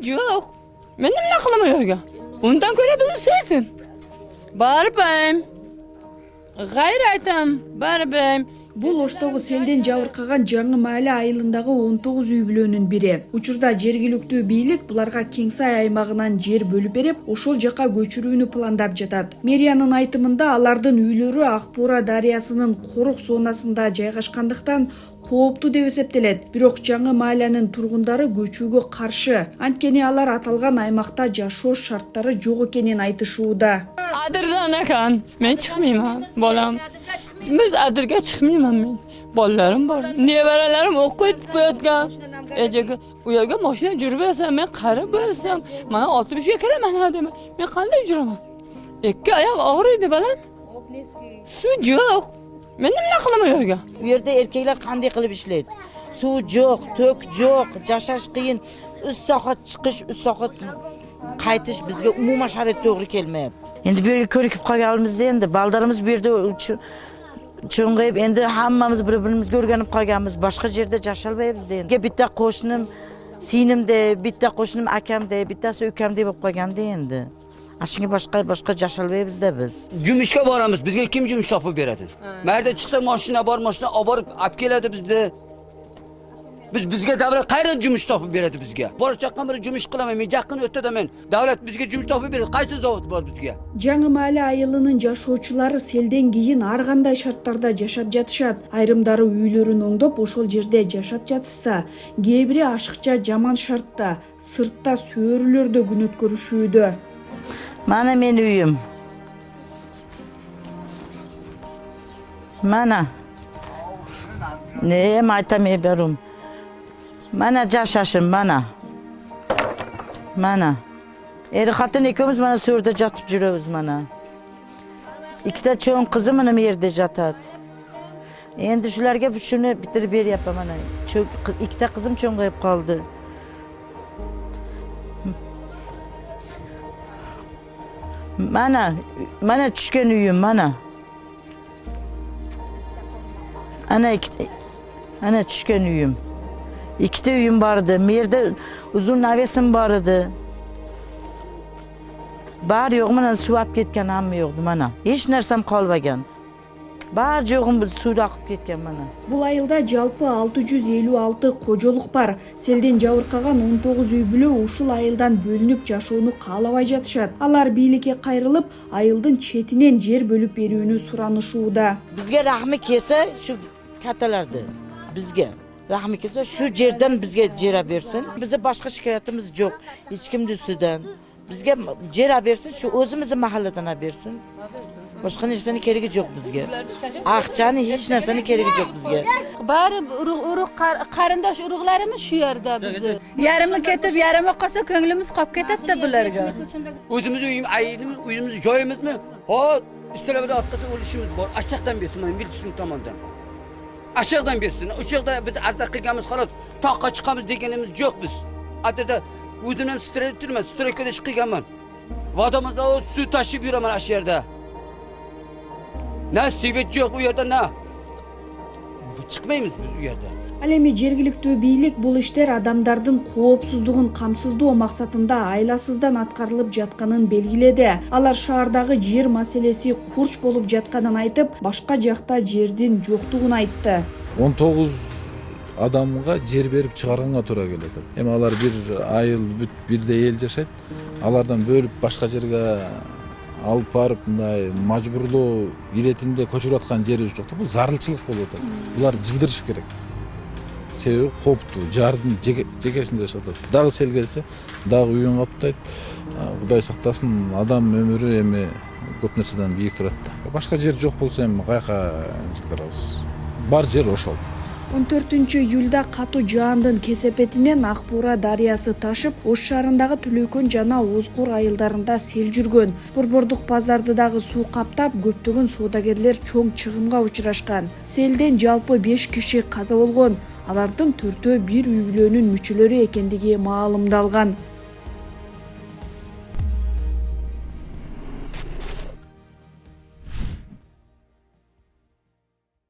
Yok. Ben ne kılamıyor? Ondan göre bizi sevsin. Barbayım. Gayretim. Barbayım. Бул Оштогу селден жабыркаган Жаңы Маале айылындагы 19 үй бүлөнүн бири. Учурда жергиликтүү бийлик буларга Кеңсай аймагынан жер бөлүп берип, ошол жака көчүрүүнү пландап жатат. Мэриянын айтымында алардын үйлөрү Акбура дарыясынын корук зонасында жайгашкандыктан кооптуу деп эсептелет. Бирок Жаңы Маалянын тургундары көчүүгө каршы. Анткени алар аталган аймакта жашоо шарттары жок экенин айтышууда. Adırdan akan. Ben çıkmayayım bolam. Biz adırga çıkmayayım ben. Bollarım var. Nevarelerim okuyup buyatgan. U yerga mashina jurib bersam, men qarib bo'lsam, mana 60 ga kiraman hadimi. Men qanday juraman? Ikki oyoq og'riydi balam. Suv yo'q. Men nima qilaman u yerga? U yerda erkaklar qanday qilib ishlaydi? Suv yo'q, tok yo'q, yashash qiyin. 3 soat chiqish, 3 soat qaytish bizga umuman sharoit to'g'ri kelmayapti. Endi bu yerga ko'nikib qolganimizda endi baldarimiz bu yerda cho'ng'ayib, endi hammamiz bir-birimizni o'rganib qolganmiz. Boshqa yerda yasholmaymiz endi. Bitta qo'shnim sinimda, bitta qo'shnim akamda, bittasi ukamda bo'lib qolganda endi. Ashunga boshqa yasholmaymiz-da biz. Jumishga boramiz. Bizga kim jumush topib beradi? Mayda chiqsa mashina bor, mashina olib borib olib keladi bizni. Bizga davlat qayerdan jumush topib beradi bizga? Bola chaqqan bir jumush qilaman, men yaqin o'tda men. Davlat bizga jumush topib beradi. Qaysi zavod bor bizga? Жаңы Маале айылынын жашоочулары селден кийин ар кандай шарттарда жашап жатышат. Айрымдары үйлөрүн оңдоп ошол жерде жашап жатышса, кээ бири ашыкча жаман шартта, сыртта сөөрүлөрдө күн өткөрүшүүдө. Mana men uyim. Mana. Ne aytamay berum. Mana yashashim, mana. Mana. Xotin ikkomiz mana shu yerda yotib yuramiz mana. Ikkita cho'ng qizim mana bu yerda yotadi. Endi shularga shuni bitirib beryapman mana. Ikkita qizim cho'ng'ayib qoldi. Mana tushgan uyim mana. Ana tushgan uyim. Ikkita uyim bor edi. Bu yerda uzun navesim bor edi. Bar yo'q, mana suv olib ketgan hamma yo'qdi mana. Hech narsam qolmagan. Bar yo'g'im suvda oqib ketgan mana. Бул айылда жалпы 656 кожолук бар. Селден жабыркаган 19 үй бүлө ушул айылдан бөлүнүп жашоону каалабай жатышат. Алар бийликке кайрылып, айылдын четинен жер бөлүп берүүнү суранышууда. Bizga rahmi kelsa shu kattalardi. Bizga rahmi kelsa shu yerdan bizga yer bersin. Bizda boshqa shikoyatimiz yo'q. Hech kimning ustidan. Bizga yer bersin, shu o'zimizning mahalladan bersin. Boshqa narsani keragi yo'q bizga. Aqchani hech narsani keragi yo'q bizga. Bari urug' qarindosh urug'larimiz shu yerda bizni. Yarimi ketib, yarimi qolsa ko'nglimiz qolib ketadi-da bularga. O'zimiz uyimiz, uyimiz joyimizmi? Hop, istalavada otqasa o'lishimiz bor. Ashaqdan bersin, men bilishim tomondan. Ashaqdan bersin. O'sha yerda biz arza qilganmiz, xolos, toqqa chiqamiz deganimiz yo'q biz. Atada o'zim ham straykaga chiqganman. Vodamizda suv tashib yuraman shu yerda. Na sivet yo'q u yerda, na. Chiqmaymiz biz u yerda. Ал эми жергиликтүү бийлик бул иштер адамдардын коопсуздугун камсыздоо максатында айласыздан аткарылып жатканын белгиледи. Алар шаардагы жер маселеси курч болуп жатканын айтып, башка жакта жердин жоктугун айтты. 19 адамга жер берип чыгарганга туура келет. Эми алар бир айыл бүт бирде эл жашайт. Алардан бөлүп башка жерге алып барып мындай мажбурлоо иретинде көчүрүп аткан жери жок. Бул зарылчылык болуп атат. Булар жылдырыш керек. Себеби кооптуу, жардын жекесинде жашап атат. Дагы сел келсе, дагы үйүн каптайт. Кудай сактасын, адам өмүрү эми көп нерседен бийик турат. Башка жер жок болсо эми каяка жылдырабыз. Бар жер ошол. 14-июлда катуу жаандын кесепетинен Акбура дарыясы ташып, Ош шаарындагы Түлөкөн жана Озкур айылдарында сел жүргөн. Борбордук базарды дагы суу каптап, көптөгөн соодагерлер чоң чыгымга учурашкан. Селден жалпы 5 киши каза болгон. Алардын 4-өө бир үй бүлөнүн мүчөлөрү экендиги маалымдалган.